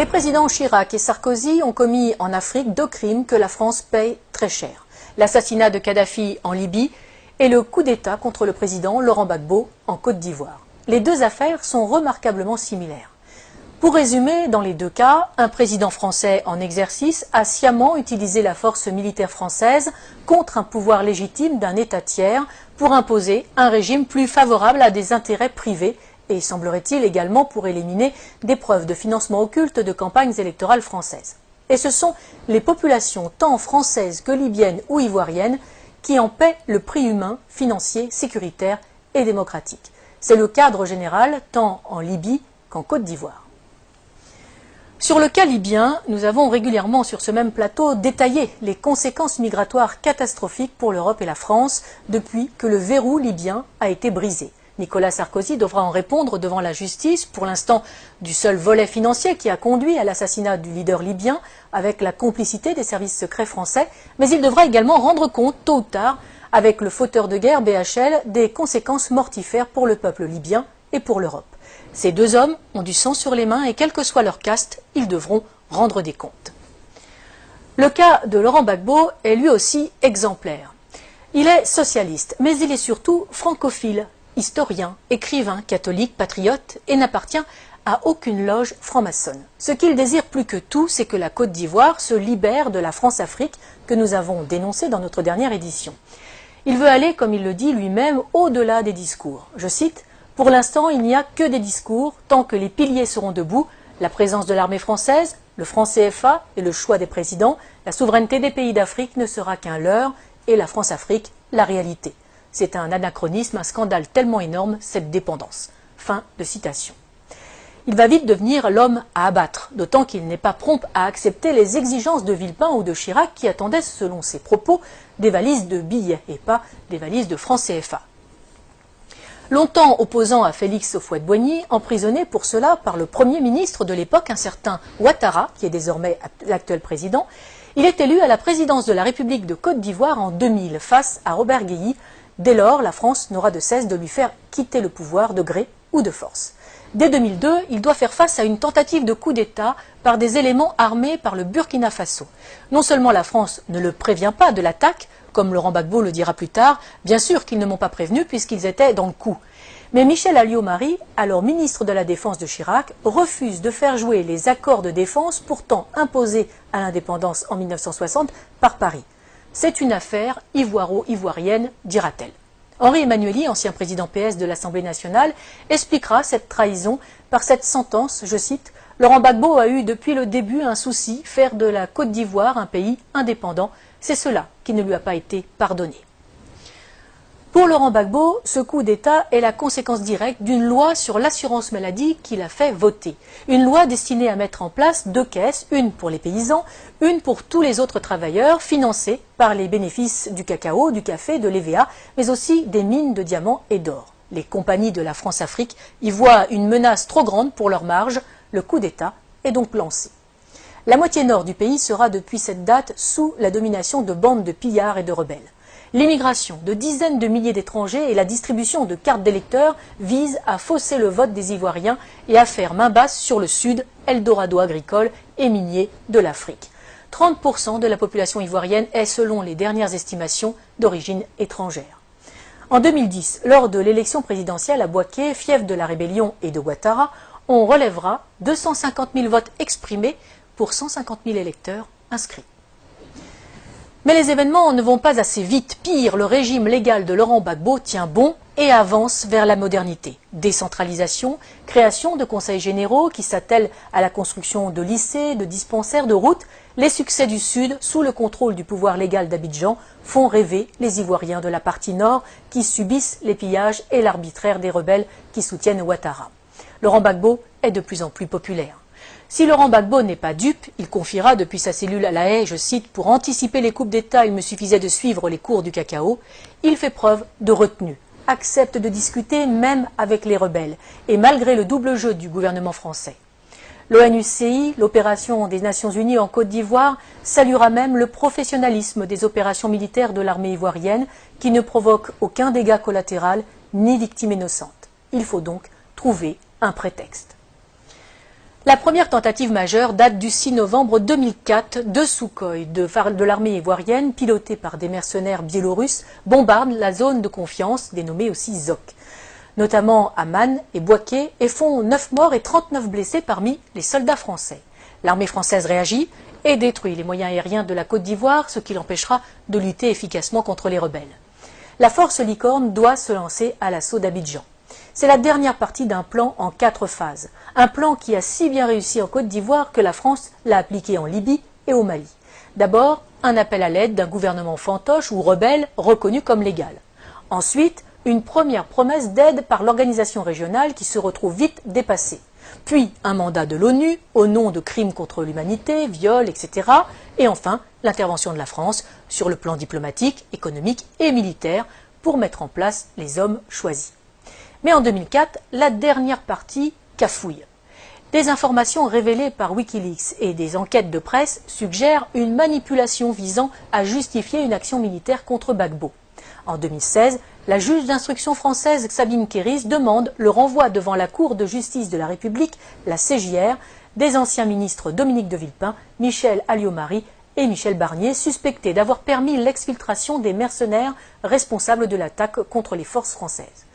Les présidents Chirac et Sarkozy ont commis en Afrique 2 crimes que la France paye très cher. L'assassinat de Kadhafi en Libye et le coup d'État contre le président Laurent Gbagbo en Côte d'Ivoire. Les 2 affaires sont remarquablement similaires. Pour résumer, dans les 2 cas, un président français en exercice a sciemment utilisé la force militaire française contre un pouvoir légitime d'un État tiers pour imposer un régime plus favorable à des intérêts privés et, semblerait-il, également pour éliminer des preuves de financement occulte de campagnes électorales françaises. Et ce sont les populations tant françaises que libyennes ou ivoiriennes qui en paient le prix humain, financier, sécuritaire et démocratique. C'est le cadre général tant en Libye qu'en Côte d'Ivoire. Sur le cas libyen, nous avons régulièrement sur ce même plateau détaillé les conséquences migratoires catastrophiques pour l'Europe et la France depuis que le verrou libyen a été brisé. Nicolas Sarkozy devra en répondre devant la justice, pour l'instant du seul volet financier qui a conduit à l'assassinat du leader libyen avec la complicité des services secrets français, mais il devra également rendre compte tôt ou tard avec le fauteur de guerre BHL des conséquences mortifères pour le peuple libyen et pour l'Europe. Ces 2 hommes ont du sang sur les mains et quelle que soit leur caste, ils devront rendre des comptes. Le cas de Laurent Gbagbo est lui aussi exemplaire. Il est socialiste, mais il est surtout francophile, historien, écrivain, catholique, patriote et n'appartient à aucune loge franc-maçonne. Ce qu'il désire plus que tout, c'est que la Côte d'Ivoire se libère de la France-Afrique que nous avons dénoncée dans notre dernière édition. Il veut aller, comme il le dit lui-même, au-delà des discours. Je cite: « Pour l'instant, il n'y a que des discours, tant que les piliers seront debout, la présence de l'armée française, le franc CFA et le choix des présidents, la souveraineté des pays d'Afrique ne sera qu'un leurre et la France-Afrique, la réalité. C'est un anachronisme, un scandale tellement énorme, cette dépendance. » Fin de citation. Il va vite devenir l'homme à abattre, d'autant qu'il n'est pas prompt à accepter les exigences de Villepin ou de Chirac qui attendaient, selon ses propos, des valises de billets et pas des valises de francs CFA. Longtemps opposant à Félix Houphouët-Boigny, emprisonné pour cela par le Premier ministre de l'époque, un certain Ouattara, qui est désormais l'actuel président, il est élu à la présidence de la République de Côte d'Ivoire en 2000 face à Robert Guéhi. Dès lors, la France n'aura de cesse de lui faire quitter le pouvoir de gré ou de force. Dès 2002, il doit faire face à une tentative de coup d'État par des éléments armés par le Burkina Faso. Non seulement la France ne le prévient pas de l'attaque, comme Laurent Gbagbo le dira plus tard, bien sûr qu'ils ne m'ont pas prévenu puisqu'ils étaient dans le coup. Mais Michel Alliot-Marie, alors ministre de la Défense de Chirac, refuse de faire jouer les accords de défense pourtant imposés à l'indépendance en 1960 par Paris. C'est une affaire ivoiro-ivoirienne, dira-t-elle. Henri Emmanuelli, ancien président PS de l'Assemblée nationale, expliquera cette trahison par cette sentence, je cite: « Laurent Gbagbo a eu depuis le début un souci, faire de la Côte d'Ivoire un pays indépendant. C'est cela qui ne lui a pas été pardonné. » Pour Laurent Gbagbo, ce coup d'État est la conséquence directe d'une loi sur l'assurance maladie qu'il a fait voter. Une loi destinée à mettre en place 2 caisses, une pour les paysans, une pour tous les autres travailleurs, financée par les bénéfices du cacao, du café, de l'EVA, mais aussi des mines de diamants et d'or. Les compagnies de la France-Afrique y voient une menace trop grande pour leur marge. Le coup d'État est donc lancé. La moitié nord du pays sera depuis cette date sous la domination de bandes de pillards et de rebelles. L'immigration de dizaines de milliers d'étrangers et la distribution de cartes d'électeurs visent à fausser le vote des Ivoiriens et à faire main basse sur le sud, Eldorado agricole et minier de l'Afrique. 30% de la population ivoirienne est, selon les dernières estimations, d'origine étrangère. En 2010, lors de l'élection présidentielle à Bouaké, fief de la rébellion et de Ouattara, on relèvera 250 000 votes exprimés pour 150 000 électeurs inscrits. Mais les événements ne vont pas assez vite. Pire, le régime légal de Laurent Gbagbo tient bon et avance vers la modernité. Décentralisation, création de conseils généraux qui s'attellent à la construction de lycées, de dispensaires, de routes. Les succès du Sud, sous le contrôle du pouvoir légal d'Abidjan, font rêver les Ivoiriens de la partie nord qui subissent les pillages et l'arbitraire des rebelles qui soutiennent Ouattara. Laurent Gbagbo est de plus en plus populaire. Si Laurent Gbagbo n'est pas dupe, il confiera depuis sa cellule à La Haye, je cite, « Pour anticiper les coupes d'État, il me suffisait de suivre les cours du cacao ». Il fait preuve de retenue, accepte de discuter même avec les rebelles, et malgré le double jeu du gouvernement français. L'ONUCI, l'opération des Nations Unies en Côte d'Ivoire, saluera même le professionnalisme des opérations militaires de l'armée ivoirienne qui ne provoquent aucun dégât collatéral ni victime innocente. Il faut donc trouver un prétexte. La première tentative majeure date du 6 novembre 2004. Deux Sukhoi de l'armée ivoirienne, pilotés par des mercenaires biélorusses, bombardent la zone de confiance, dénommée aussi ZOC, notamment à Man et Bouaké, et font 9 morts et 39 blessés parmi les soldats français. L'armée française réagit et détruit les moyens aériens de la Côte d'Ivoire, ce qui l'empêchera de lutter efficacement contre les rebelles. La force Licorne doit se lancer à l'assaut d'Abidjan. C'est la dernière partie d'un plan en 4 phases. Un plan qui a si bien réussi en Côte d'Ivoire que la France l'a appliqué en Libye et au Mali. D'abord, un appel à l'aide d'un gouvernement fantoche ou rebelle reconnu comme légal. Ensuite, une première promesse d'aide par l'organisation régionale qui se retrouve vite dépassée. Puis un mandat de l'ONU au nom de crimes contre l'humanité, viols, etc. Et enfin, l'intervention de la France sur le plan diplomatique, économique et militaire pour mettre en place les hommes choisis. Mais en 2004, la dernière partie cafouille. Des informations révélées par Wikileaks et des enquêtes de presse suggèrent une manipulation visant à justifier une action militaire contre Gbagbo. En 2016, la juge d'instruction française Sabine Kéris demande le renvoi devant la Cour de justice de la République, la CJR, des anciens ministres Dominique de Villepin, Michel Alliot-Marie et Michel Barnier, suspectés d'avoir permis l'exfiltration des mercenaires responsables de l'attaque contre les forces françaises.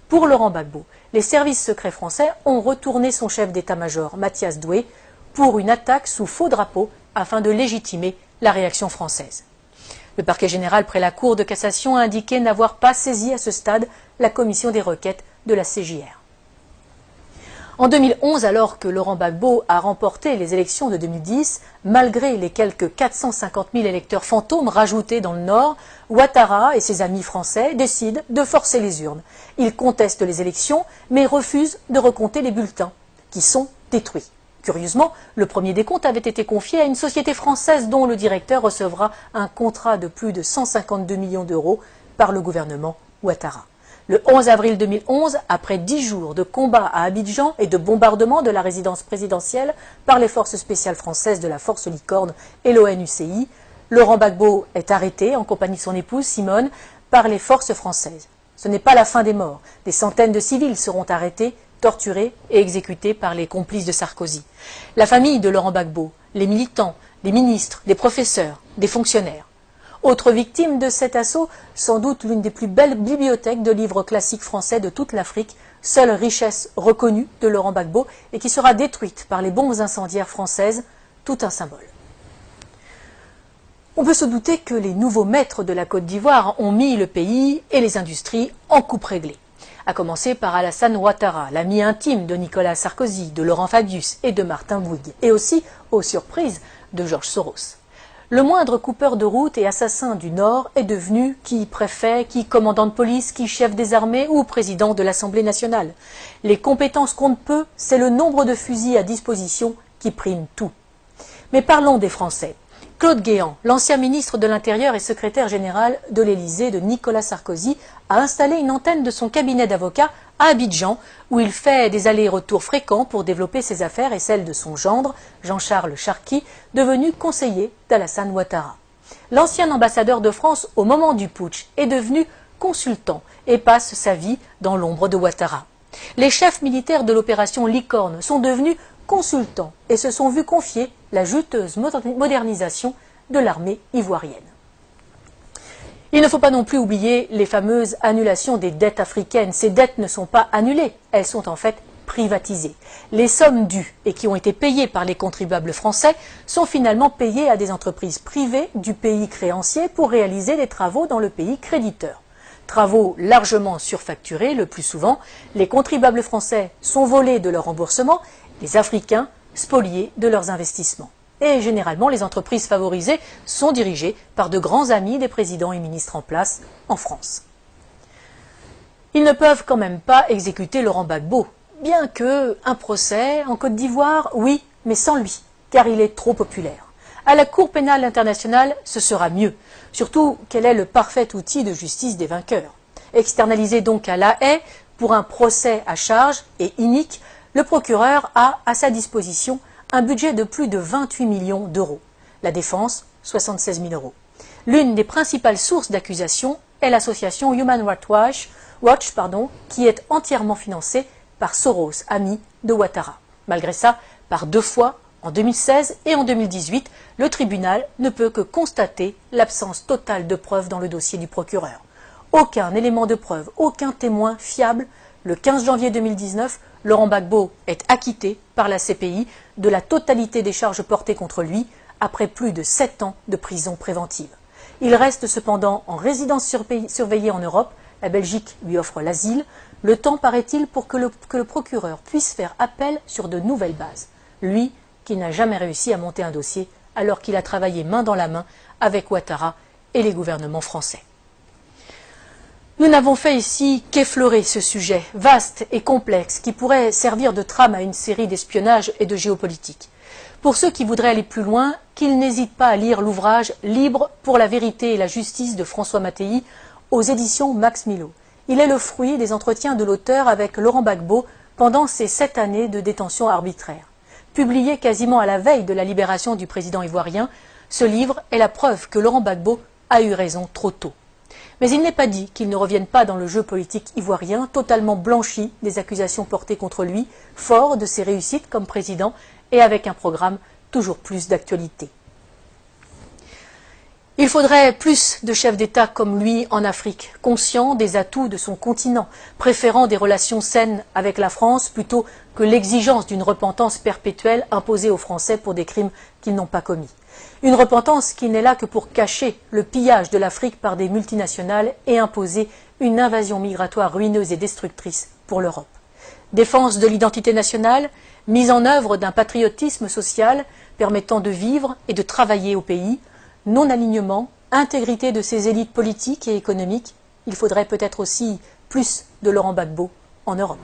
Pour Laurent Gbagbo, les services secrets français ont retourné son chef d'état-major, Mathias Doué, pour une attaque sous faux drapeau afin de légitimer la réaction française. Le parquet général près la Cour de cassation a indiqué n'avoir pas saisi à ce stade la commission des requêtes de la CJR. En 2011, alors que Laurent Gbagbo a remporté les élections de 2010, malgré les quelques 450 000 électeurs fantômes rajoutés dans le Nord, Ouattara et ses amis français décident de forcer les urnes. Ils contestent les élections, mais refusent de recompter les bulletins, qui sont détruits. Curieusement, le premier décompte avait été confié à une société française dont le directeur recevra un contrat de plus de 152 millions d'euros par le gouvernement Ouattara. Le 11 avril 2011, après 10 jours de combats à Abidjan et de bombardement de la résidence présidentielle par les forces spéciales françaises de la force Licorne et l'ONUCI, Laurent Gbagbo est arrêté en compagnie de son épouse Simone par les forces françaises. Ce n'est pas la fin des morts. Des centaines de civils seront arrêtés, torturés et exécutés par les complices de Sarkozy. La famille de Laurent Gbagbo, les militants, les ministres, des professeurs, des fonctionnaires. Autre victime de cet assaut, sans doute l'une des plus belles bibliothèques de livres classiques français de toute l'Afrique, seule richesse reconnue de Laurent Gbagbo et qui sera détruite par les bombes incendiaires françaises, tout un symbole. On peut se douter que les nouveaux maîtres de la Côte d'Ivoire ont mis le pays et les industries en coupe réglée. À commencer par Alassane Ouattara, l'ami intime de Nicolas Sarkozy, de Laurent Fabius et de Martin Bouygues, et aussi, aux surprises, de Georges Soros. Le moindre coupeur de route et assassin du Nord est devenu qui préfet, qui commandant de police, qui chef des armées ou président de l'Assemblée nationale. Les compétences comptent peu, c'est le nombre de fusils à disposition qui prime tout. Mais parlons des Français. Claude Guéant, l'ancien ministre de l'Intérieur et secrétaire général de l'Élysée de Nicolas Sarkozy, a installé une antenne de son cabinet d'avocats à Abidjan, où il fait des allers-retours fréquents pour développer ses affaires et celles de son gendre, Jean-Charles Charqui, devenu conseiller d'Alassane Ouattara. L'ancien ambassadeur de France au moment du putsch est devenu consultant et passe sa vie dans l'ombre de Ouattara. Les chefs militaires de l'opération Licorne sont devenus consultants et se sont vus confier la juteuse modernisation de l'armée ivoirienne. Il ne faut pas non plus oublier les fameuses annulations des dettes africaines. Ces dettes ne sont pas annulées, elles sont en fait privatisées. Les sommes dues et qui ont été payées par les contribuables français sont finalement payées à des entreprises privées du pays créancier pour réaliser des travaux dans le pays créditeur. Travaux largement surfacturés, le plus souvent, les contribuables français sont volés de leur remboursement, les Africains spoliés de leurs investissements. Et généralement, les entreprises favorisées sont dirigées par de grands amis des présidents et ministres en place en France. Ils ne peuvent quand même pas exécuter Laurent Gbagbo, bien que un procès en Côte d'Ivoire, oui, mais sans lui, car il est trop populaire. À la Cour pénale internationale, ce sera mieux, surtout qu'elle est le parfait outil de justice des vainqueurs. Externalisé donc à La Haye pour un procès à charge et inique, le procureur a à sa disposition un budget de plus de 28 millions d'euros. La défense, 76 000 euros. L'une des principales sources d'accusation est l'association Human Rights Watch, qui est entièrement financée par Soros, ami de Ouattara. Malgré ça, Par 2 fois, en 2016 et en 2018, le tribunal ne peut que constater l'absence totale de preuves dans le dossier du procureur. Aucun élément de preuve, aucun témoin fiable. Le 15 janvier 2019, Laurent Gbagbo est acquitté par la CPI de la totalité des charges portées contre lui après plus de 7 ans de prison préventive. Il reste cependant en résidence surveillée en Europe. La Belgique lui offre l'asile. Le temps, paraît-il, pour que le procureur puisse faire appel sur de nouvelles bases. Lui, qui n'a jamais réussi à monter un dossier alors qu'il a travaillé main dans la main avec Ouattara et les gouvernements français. Nous n'avons fait ici qu'effleurer ce sujet vaste et complexe qui pourrait servir de trame à une série d'espionnage et de géopolitique. Pour ceux qui voudraient aller plus loin, qu'ils n'hésitent pas à lire l'ouvrage « Libre pour la vérité et la justice » de François Mattei aux éditions Max Milo. Il est le fruit des entretiens de l'auteur avec Laurent Gbagbo pendant ces 7 années de détention arbitraire. Publié quasiment à la veille de la libération du président ivoirien, ce livre est la preuve que Laurent Gbagbo a eu raison trop tôt. Mais il n'est pas dit qu'il ne revienne pas dans le jeu politique ivoirien, totalement blanchi des accusations portées contre lui, fort de ses réussites comme président et avec un programme toujours plus d'actualité. Il faudrait plus de chefs d'État comme lui en Afrique, conscients des atouts de son continent, préférant des relations saines avec la France plutôt que l'exigence d'une repentance perpétuelle imposée aux Français pour des crimes qu'ils n'ont pas commis. Une repentance qui n'est là que pour cacher le pillage de l'Afrique par des multinationales et imposer une invasion migratoire ruineuse et destructrice pour l'Europe. Défense de l'identité nationale, mise en œuvre d'un patriotisme social permettant de vivre et de travailler au pays, non-alignement, intégrité de ses élites politiques et économiques. Il faudrait peut-être aussi plus de Laurent Gbagbo en Europe.